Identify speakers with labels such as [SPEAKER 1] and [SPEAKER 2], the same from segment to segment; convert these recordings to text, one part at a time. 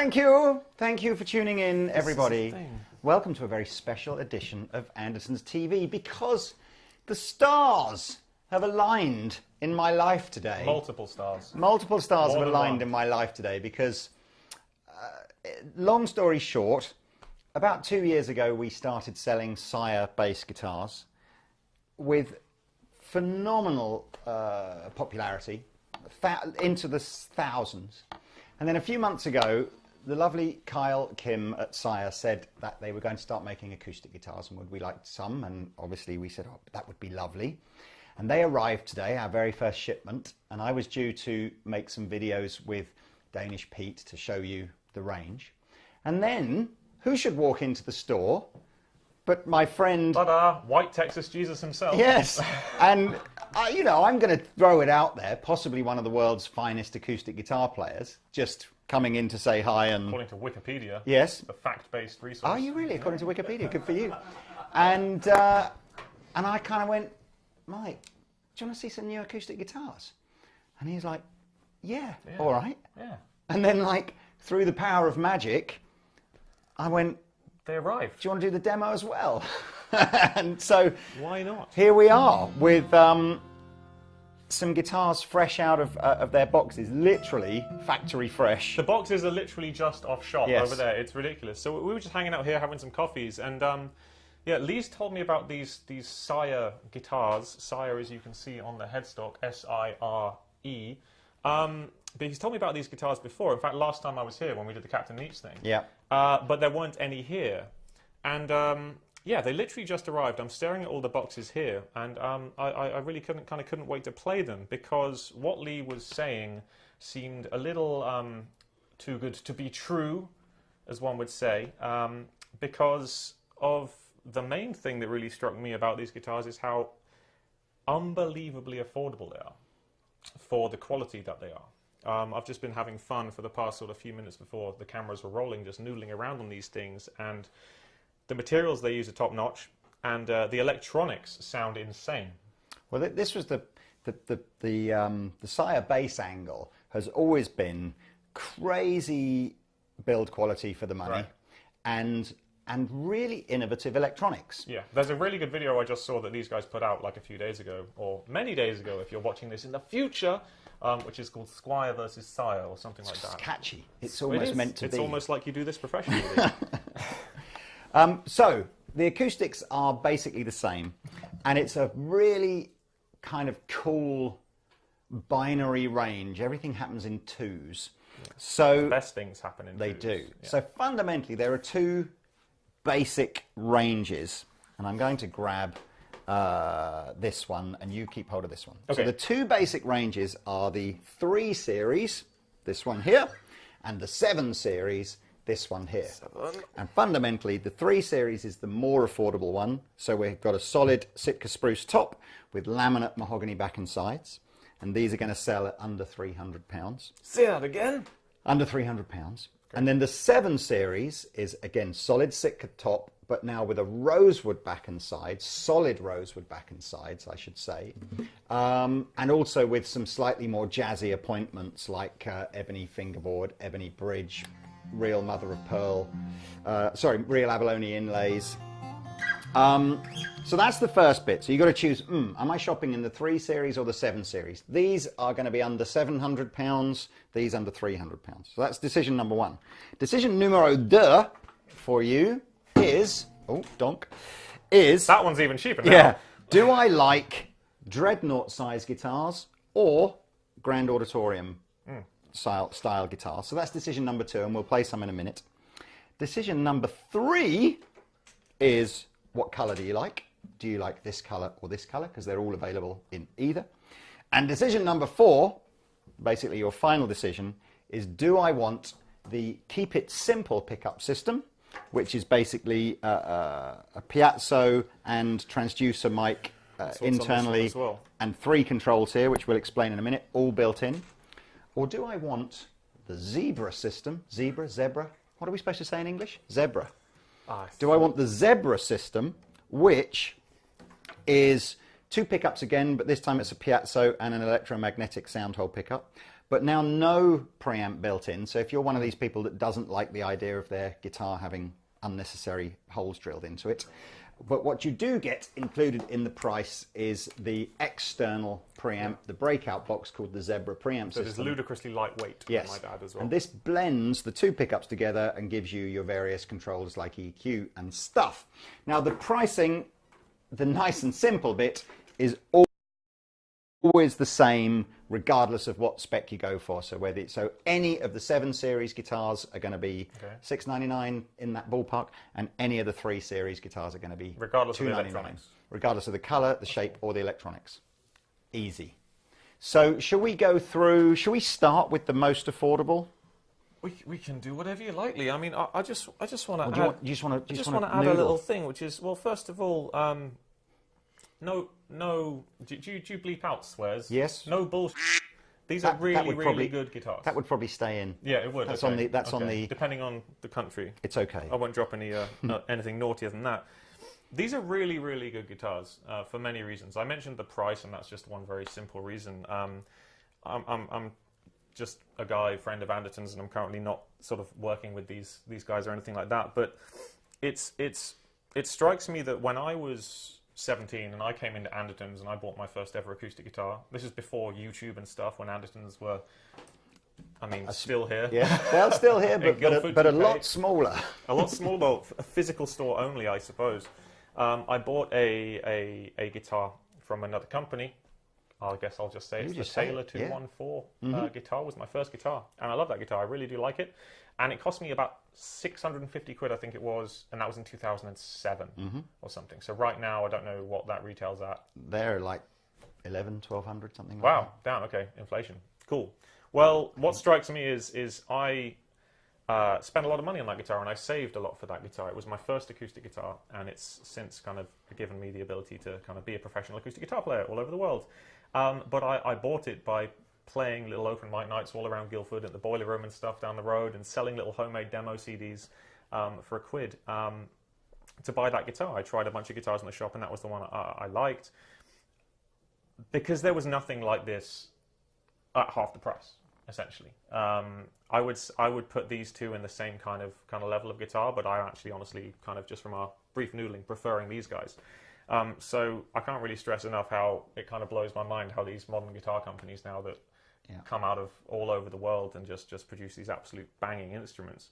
[SPEAKER 1] Thank you. Thank you for tuning in, everybody. Welcome to a very special edition of Anderson's TV, because the stars have aligned in my life today.
[SPEAKER 2] Multiple stars.
[SPEAKER 1] Multiple stars have aligned in my life today because, long story short, about 2 years ago we started selling SIRE bass guitars with phenomenal popularity, into the thousands. And then a few months ago, the lovely Kyle Kim at SIRE said that they were going to start making acoustic guitars, and would we like some? And obviously we said, oh, that would be lovely. And they arrived today, our very first shipment, and I was due to make some videos with Danish Pete to show you the range. And then, who should walk into the store but my friend...
[SPEAKER 2] White Texas Jesus himself.
[SPEAKER 1] Yes, and you know, I'm going to throw it out there, possibly one of the world's finest acoustic guitar players, just coming in to say hi. And
[SPEAKER 2] according to Wikipedia.
[SPEAKER 1] Yes.
[SPEAKER 2] The fact-based resource.
[SPEAKER 1] Are you really? According to Wikipedia, good for you. And I kind of went, Mike, do you want to see some new acoustic guitars? And he's like, yeah. All right.
[SPEAKER 2] Yeah. And
[SPEAKER 1] then, like, through the power of magic, I went,
[SPEAKER 2] they arrived.
[SPEAKER 1] do you want to do the demo as well? And so,
[SPEAKER 2] why not?
[SPEAKER 1] Here we are with some guitars fresh out of their boxes, literally factory fresh.
[SPEAKER 2] The boxes are literally just off shop over there. It's ridiculous. So we were just hanging out here having some coffees, and yeah, Lee's told me about these SIRE guitars. SIRE, as you can see on the headstock, S-I-R-E. But he's told me about these guitars before. In fact, last time I was here when we did the Captain Leach thing.
[SPEAKER 1] Yeah.
[SPEAKER 2] But there weren't any here. And yeah, they literally just arrived. I'm staring at all the boxes here, and I really couldn't wait to play them, because what Lee was saying seemed a little too good to be true, as one would say, because of the main thing that really struck me about these guitars is how unbelievably affordable they are for the quality that they are. I've just been having fun for the past sort of few minutes before the cameras were rolling, just noodling around on these things, and the materials they use are top notch, and the electronics sound insane. Well,
[SPEAKER 1] this was the SIRE bass angle has always been crazy build quality for the money,
[SPEAKER 2] right,
[SPEAKER 1] and really innovative electronics.
[SPEAKER 2] Yeah, there's a really good video I just saw that these guys put out like a few days ago, or many days ago if you're watching this in the future, which is called Squire versus SIRE or something like that.
[SPEAKER 1] It's catchy. It's almost meant to be.
[SPEAKER 2] It's almost like you do this professionally.
[SPEAKER 1] So, the acoustics are basically the same, and it's a really kind of cool binary range. Everything happens in twos.
[SPEAKER 2] Yeah.
[SPEAKER 1] So
[SPEAKER 2] the best things happen in twos.
[SPEAKER 1] They do.
[SPEAKER 2] Yeah.
[SPEAKER 1] So fundamentally, there are two basic ranges, and I'm going to grab this one, and you keep hold of this one.
[SPEAKER 2] Okay.
[SPEAKER 1] So the two basic ranges are the 3 series, this one here, and the 7 series, this one here. 7. And fundamentally, the 3 series is the more affordable one. So we've got a solid Sitka spruce top with laminate mahogany back and sides, and these are going to sell at under £300.
[SPEAKER 2] Say that again.
[SPEAKER 1] Under £300. Okay. And then the 7 series is, again, solid Sitka top, but now with a rosewood back and sides, solid rosewood back and sides, I should say, and also with some slightly more jazzy appointments like ebony fingerboard, ebony bridge, real mother of pearl, real abalone inlays. So that's the first bit. So you've got to choose, am I shopping in the 3 series or the 7 series? These are going to be under £700, these under £300. So that's decision number 1. Decision numero 2 for you is,
[SPEAKER 2] that one's even cheaper now.
[SPEAKER 1] Yeah. Do I like dreadnought size guitars or grand auditorium style guitars? So that's decision number 2, and we'll play some in a minute. Decision number 3 is, what color do you like? Do you like this color or this color? Because they're all available in either. And decision number 4, basically your final decision, is do I want the Keep It Simple pickup system, which is basically a piezo and transducer mic internally,
[SPEAKER 2] well,
[SPEAKER 1] and 3 controls here, which we'll explain in a minute, all built in. Or do I want the Zebra system? Zebra? What are we supposed to say in English? Zebra. Do I want the Zebra system, which is 2 pickups again, but this time it's a piezo and an electromagnetic sound hole pickup. but now no preamp built in. So if you're one of these people that doesn't like the idea of their guitar having unnecessary holes drilled into it, but what you do get included in the price is the external preamp, the breakout box called the Zebra preamp system.
[SPEAKER 2] So it's ludicrously lightweight,
[SPEAKER 1] yes.
[SPEAKER 2] I might add as well.
[SPEAKER 1] And this blends the two pickups together and gives you your various controls like EQ and stuff. Now the pricing, the nice and simple bit, is always the same regardless of what spec you go for. So any of the 7 series guitars are going to be $699 in that ballpark, and any of the 3 series guitars are going to be
[SPEAKER 2] regardless of the
[SPEAKER 1] $299, regardless of the color, the shape, or the electronics. Easy. So shall we go through? Shall we start with the most affordable?
[SPEAKER 2] We can do whatever you like, Lee. I mean, I just want to add.
[SPEAKER 1] You just want to
[SPEAKER 2] add a little thing, which is, well, first of all, no. Do you bleep out swears?
[SPEAKER 1] Yes.
[SPEAKER 2] No bullshit. These are really good guitars.
[SPEAKER 1] That would probably stay in.
[SPEAKER 2] Yeah, it would.
[SPEAKER 1] That's
[SPEAKER 2] okay.
[SPEAKER 1] on the.
[SPEAKER 2] Depending on the country.
[SPEAKER 1] It's okay.
[SPEAKER 2] I won't drop any anything naughtier than that. These are really good guitars for many reasons. I mentioned the price, and that's just one very simple reason. I'm just a friend of Anderton's, and I'm currently not sort of working with these guys or anything like that. But it strikes me that when I was 17 and I came into Anderton's and I bought my first ever acoustic guitar. This is before YouTube and stuff, when Anderton's were, I mean, still here.
[SPEAKER 1] Yeah, well, still here, but a lot smaller.
[SPEAKER 2] A lot smaller, a physical store only, I suppose. I bought a guitar from another company. I guess I'll just say it's the Taylor 214 guitar. Was my first guitar, and I love that guitar. I really do like it, and it cost me about 650 quid, I think it was, and that was in 2007 or something. So right now, I don't know what that retails at.
[SPEAKER 1] They're like 1,100, something like
[SPEAKER 2] wow,
[SPEAKER 1] that.
[SPEAKER 2] Down, okay, inflation. Cool. Well, what strikes me is I spent a lot of money on that guitar, and I saved a lot for that guitar. It was my first acoustic guitar, and it's since kind of given me the ability to kind of be a professional acoustic guitar player all over the world. But I bought it by playing little open mic nights all around Guildford at the Boiler Room and stuff down the road, and selling little homemade demo CDs for £1 to buy that guitar. I tried a bunch of guitars in the shop, and that was the one I liked, because there was nothing like this at half the price, essentially. I would put these two in the same kind of level of guitar, but I actually honestly, kind of just from our brief noodling, preferring these guys. So I can't really stress enough how it kind of blows my mind how these modern guitar companies now that come out of all over the world and just produce these absolute banging instruments.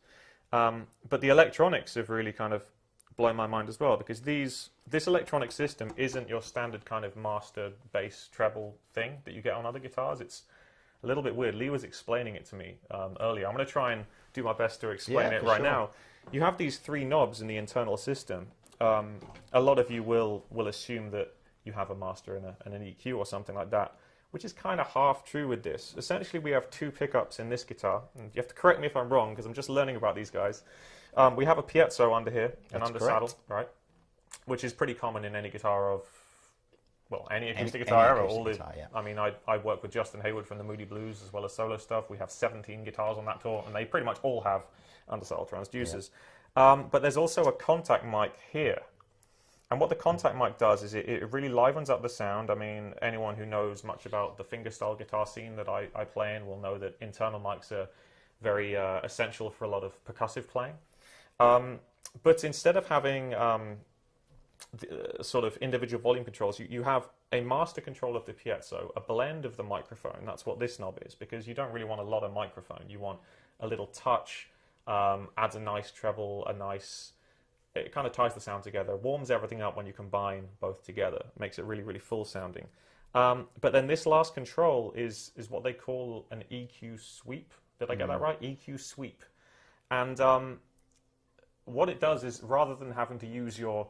[SPEAKER 2] But the electronics have really kind of blown my mind as well, because this electronic system isn't your standard kind of master bass treble thing that you get on other guitars. It's a little bit weird. Lee was explaining it to me earlier. I'm going to try and do my best to explain it right now. You have these 3 knobs in the internal system. A lot of you will assume that you have a master and an EQ or something like that, which is kind of half true with this. Essentially, we have 2 pickups in this guitar, and you have to correct me if I'm wrong, because I'm just learning about these guys. We have a piezo under here, an undersaddle, right, which is pretty common in any guitar of, well, any acoustic guitar ever. I mean, I work with Justin Hayward from the Moody Blues as well as solo stuff. We have 17 guitars on that tour, and they pretty much all have undersaddle transducers. But there's also a contact mic here. And what the contact mic does is it really livens up the sound. I mean, anyone who knows much about the fingerstyle guitar scene that I play in will know that internal mics are very essential for a lot of percussive playing. But instead of having sort of individual volume controls, you have a master control of the piezo, a blend of the microphone. That's what this knob is, because you don't really want a lot of microphone. You want a little touch, adds a nice treble, it kind of ties the sound together, warms everything up when you combine both together, makes it really full sounding. But then this last control is what they call an EQ sweep. Did I get that right? EQ sweep. And what it does is, rather than having to use your...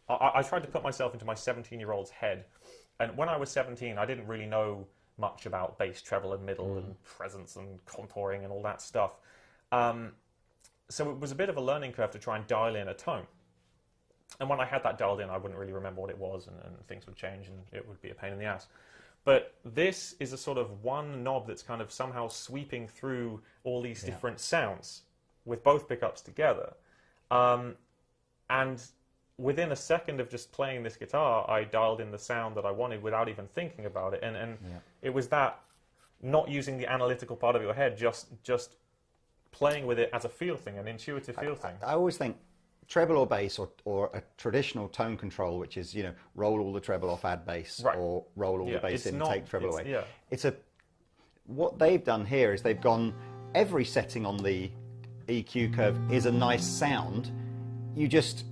[SPEAKER 2] I tried to put myself into my 17-year-old's head, and when I was 17, I didn't really know much about bass, treble, and middle, and presence, and contouring, and all that stuff. So it was a bit of a learning curve to try and dial in a tone. And when I had that dialed in, I wouldn't really remember what it was, and things would change, and it would be a pain in the ass. But this is a sort of one knob that's kind of somehow sweeping through all these different sounds with both pickups together. And within a second of just playing this guitar, I dialed in the sound that I wanted without even thinking about it. And it was that not using the analytical part of your head, just playing with it as a feel thing, an intuitive feel thing.
[SPEAKER 1] I always think treble or bass or a traditional tone control, which is, you know, roll all the treble off, add bass, or roll all the bass in, take treble away.
[SPEAKER 2] Yeah.
[SPEAKER 1] What they've done here is they've gone, every setting on the EQ curve is a nice sound. You just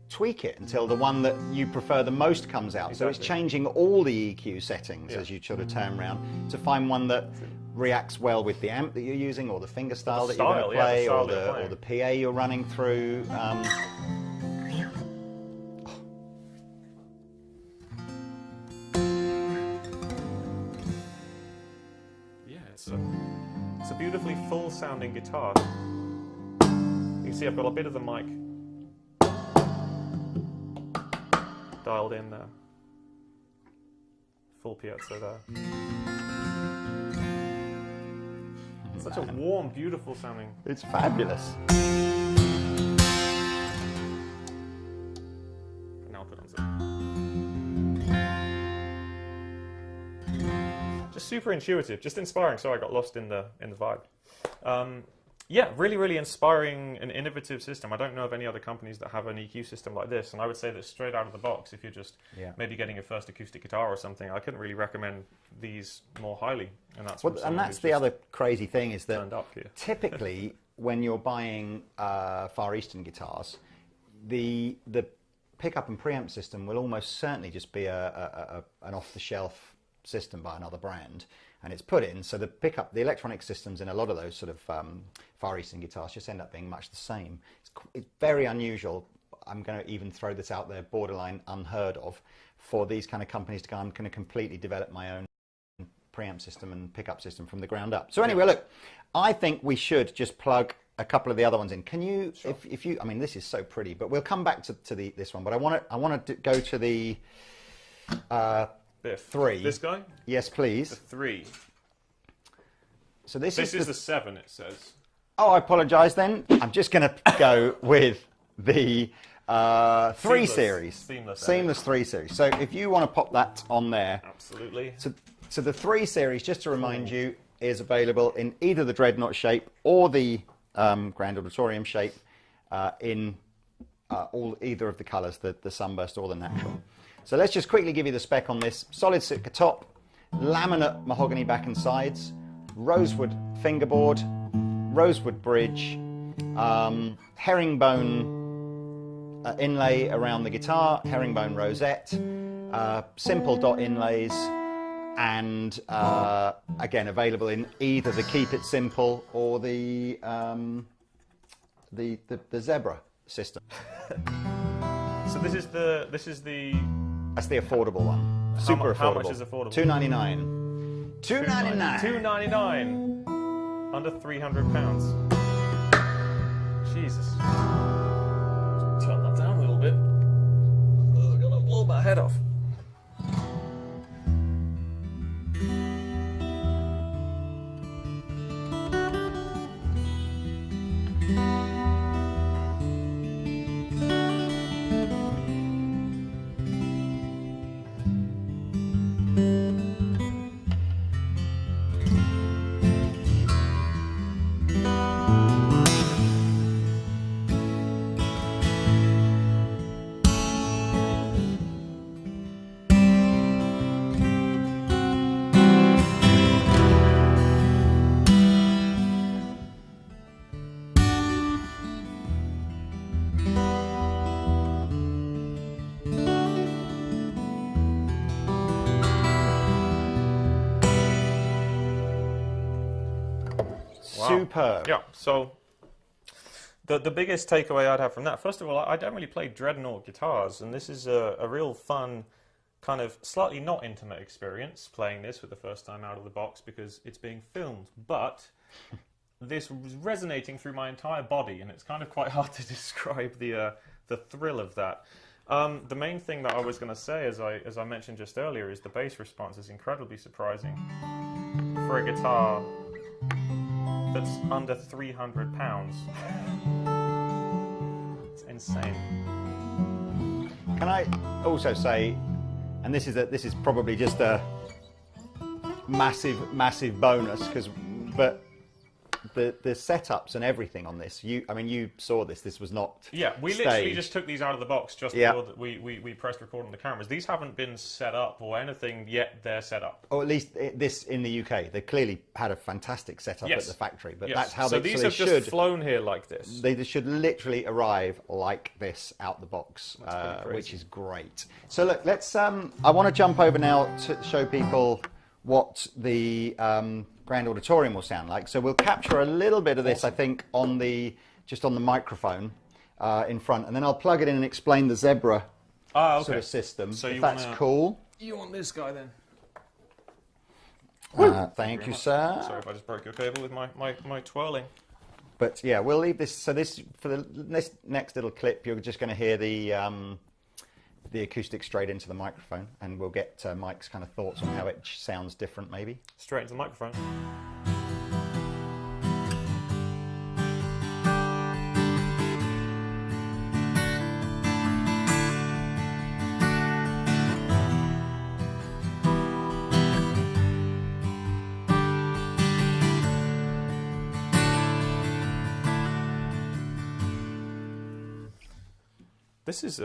[SPEAKER 1] tweak it until the one that you prefer the most comes out. Exactly. So it's changing all the EQ settings as you sort of turn around to find one that reacts well with the amp that you're using, or the finger style that you're going to play, or the PA you're running through.
[SPEAKER 2] Yeah, it's a beautifully full-sounding guitar. You can see I've got a bit of the mic dialed in there. Full piezo there. Such a warm, beautiful sounding.
[SPEAKER 1] It's fabulous.
[SPEAKER 2] Now I'll put on some. Just super intuitive, just inspiring. Sorry, I got lost in the vibe. Yeah, really, really inspiring and innovative system. I don't know of any other companies that have an EQ system like this, and I would say that straight out of the box, if you're just maybe getting your first acoustic guitar or something, I couldn't really recommend these more highly. And that's
[SPEAKER 1] the other crazy thing is that typically when you're buying Far Eastern guitars, the pickup and preamp system will almost certainly just be an off-the-shelf system by another brand. And it's put in, so the electronic systems in a lot of those sort of Far Eastern guitars just end up being much the same. It's very unusual. I'm going to even throw this out there, borderline unheard of, for these kind of companies to go, I'm going to completely develop my own preamp system and pickup system from the ground up. So anyway, look, I think we should just plug a couple of the other ones in. Can you, if you, I mean, this is so pretty, but we'll come back to this one, but I want to go to the...
[SPEAKER 2] The
[SPEAKER 1] 3.
[SPEAKER 2] This guy?
[SPEAKER 1] Yes, please.
[SPEAKER 2] The 3.
[SPEAKER 1] So this is
[SPEAKER 2] the 7, it says.
[SPEAKER 1] Oh, I apologise then. I'm just going to go with the 3 series. Seamless 3 series. So if you want to pop that on there.
[SPEAKER 2] Absolutely.
[SPEAKER 1] So the 3 series, just to remind you, is available in either the Dreadnought shape or the Grand Auditorium shape in either of the colours, the Sunburst or the Natural. So let's just quickly give you the spec on this. Solid Sitka top, laminate mahogany back and sides, rosewood fingerboard, rosewood bridge, herringbone inlay around the guitar, herringbone rosette, simple dot inlays, and again available in either the Keep It Simple or the Zebra system.
[SPEAKER 2] So this is the
[SPEAKER 1] That's the affordable one. Super affordable. How much
[SPEAKER 2] is affordable?
[SPEAKER 1] $299.
[SPEAKER 2] $299. Under £300. Jesus. Turn that down a little bit. I'm gonna blow my head off.
[SPEAKER 1] Superb.
[SPEAKER 2] Yeah, so the biggest takeaway I'd have from that, first of all, I don't really play Dreadnought guitars, and this is a real fun, kind of slightly not intimate experience playing this for the first time out of the box because it's being filmed, but this was resonating through my entire body, and it's kind of quite hard to describe the thrill of that. The main thing that I was going to say, as I mentioned just earlier, is the bass response is incredibly surprising for a guitar that's under £300. It's insane.
[SPEAKER 1] Can I also say, and this is probably just a massive bonus but the setups and everything on this, I mean, you saw this. This was not.
[SPEAKER 2] Yeah, we
[SPEAKER 1] staged.
[SPEAKER 2] literally just took these out of the box just before we pressed record on the cameras. These haven't been set up or anything yet. They're set up.
[SPEAKER 1] Or at least this in the UK. They clearly had a fantastic setup at the factory, but that's how
[SPEAKER 2] so
[SPEAKER 1] they.
[SPEAKER 2] These
[SPEAKER 1] so
[SPEAKER 2] have
[SPEAKER 1] they
[SPEAKER 2] just flown here like this.
[SPEAKER 1] They should literally arrive like this out the box, which is great. So look, let's. I want to jump over now to show people what the Grand Auditorium will sound like. So we'll capture a little bit of this, I think, on just on the microphone in front, and then I'll plug it in and explain the Zebra sort of system. So if that's cool.
[SPEAKER 2] You want this guy then?
[SPEAKER 1] Thank you, sir.
[SPEAKER 2] Sorry if I just broke your cable with my twirling.
[SPEAKER 1] But yeah, we'll leave this. So this for this next little clip, you're just going to hear the acoustic straight into the microphone, and we'll get Mike's kind of thoughts on how it sounds different, maybe.
[SPEAKER 2] Straight into the microphone. This is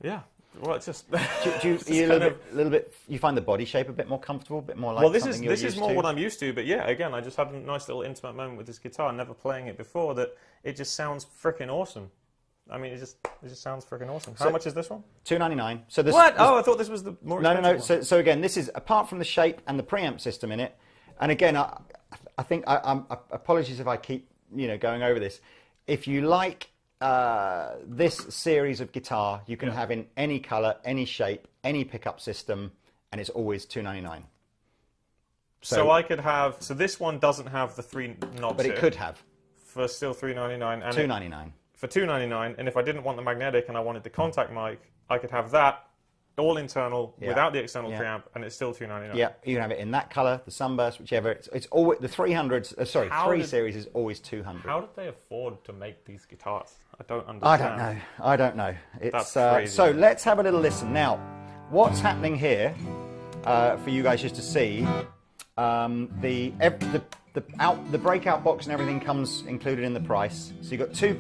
[SPEAKER 2] yeah. Well, it's just.
[SPEAKER 1] You a little bit. You find the body shape a bit more comfortable, a bit more like. Well,
[SPEAKER 2] this is more what I'm used to. But yeah, again, I just had a nice little intimate moment with this guitar, never playing it before. That it just sounds freaking awesome. I mean, it just sounds freaking awesome. How much is this one?
[SPEAKER 1] $2.99. So this.
[SPEAKER 2] What? Oh, I thought this was the more expensive
[SPEAKER 1] No.
[SPEAKER 2] one.
[SPEAKER 1] So again, this is apart from the shape and the preamp system in it. And again, I think I'm apologies if I keep going over this. If you like. This series of guitar you can have in any color, any shape, any pickup system, and it's always $2.99.
[SPEAKER 2] So I could have. So this one doesn't have the 3 knobs.
[SPEAKER 1] But it could have
[SPEAKER 2] for still $3.99 and
[SPEAKER 1] $2.99
[SPEAKER 2] for $2.99. And if I didn't want the magnetic and I wanted the contact mic, I could have that all internal without the external preamp, and it's still $2.99.
[SPEAKER 1] Yeah, you can have it in that color, the Sunburst, whichever. It's always the 300s. Sorry, 3 series is always $200.
[SPEAKER 2] How did they afford to make these guitars? I don't understand.
[SPEAKER 1] I don't know. It's
[SPEAKER 2] That's crazy.
[SPEAKER 1] So let's have a little listen now. What's happening here for you guys just to see? The breakout box and everything comes included in the price. So you've got two